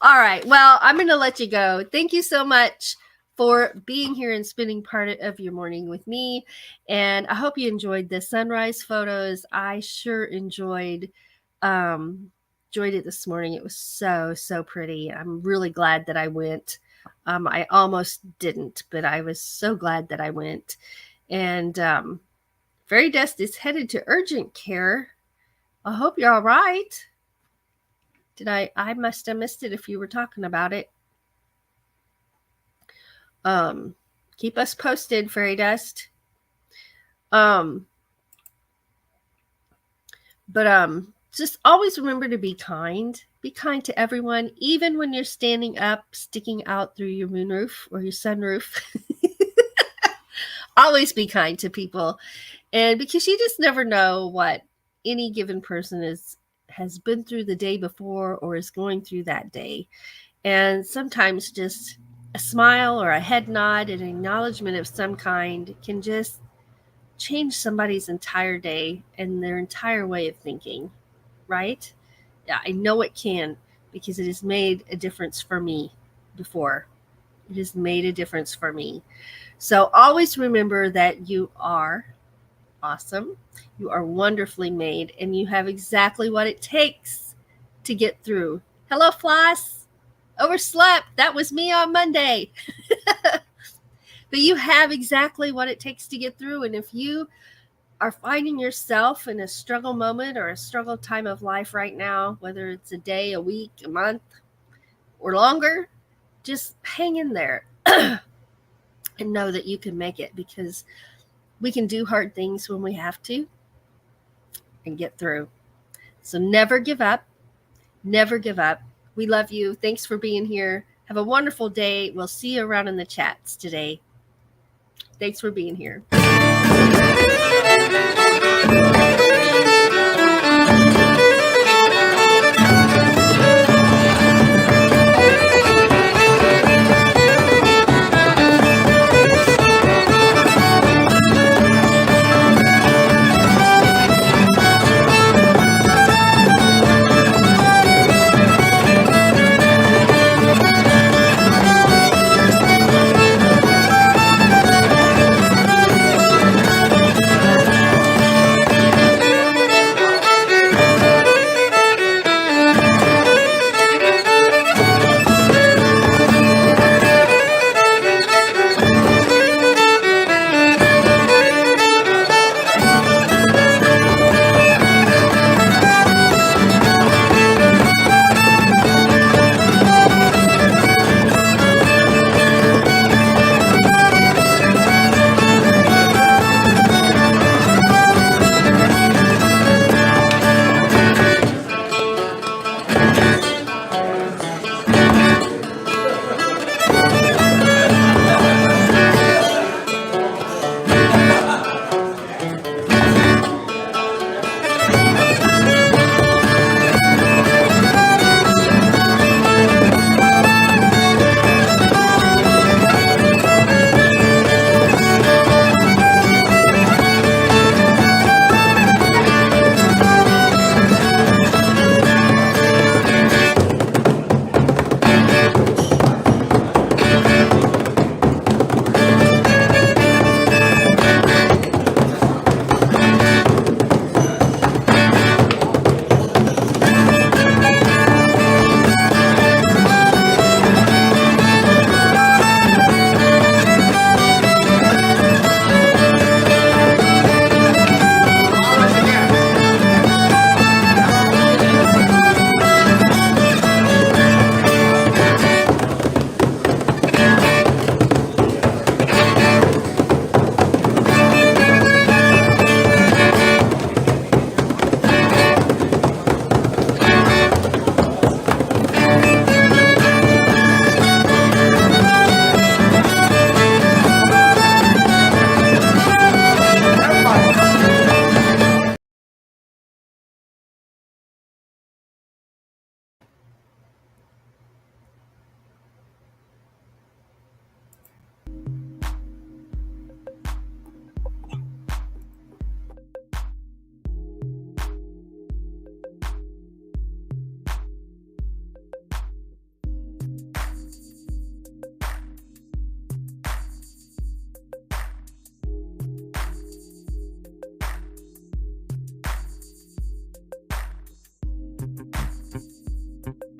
All right. Well, I'm going to let you go. Thank you so much for being here and spending part of your morning with me. And I hope you enjoyed the sunrise photos. I sure enjoyed it this morning. It was so, so pretty. I'm really glad that I went. I almost didn't, but I was so glad that I went. And Fairy Dust is headed to urgent care. I hope you're all right. I must have missed it if you were talking about it. Keep us posted, Fairy Dust. Just always remember to be kind. Be kind to everyone, even when you're standing up, sticking out through your moonroof or your sunroof. Always be kind to people. And because you just never know what any given person has been through the day before or is going through that day. And sometimes just a smile or a head nod, an acknowledgement of some kind can just change somebody's entire day and their entire way of thinking, right? Yeah, I know it can, because it has made a difference for me before. It has made a difference for me. So always remember that you are awesome. You are wonderfully made, and you have exactly what it takes to get through. Hello, Floss. Overslept. That was me on Monday. But you have exactly what it takes to get through. And if you are finding yourself in a struggle moment or a struggle time of life right now, whether it's a day, a week, a month, or longer, just hang in there and know that you can make it, because we can do hard things when we have to and get through. So never give up. Never give up. We love you. Thanks for being here. Have a wonderful day. We'll see you around in the chats today. Thanks for being here.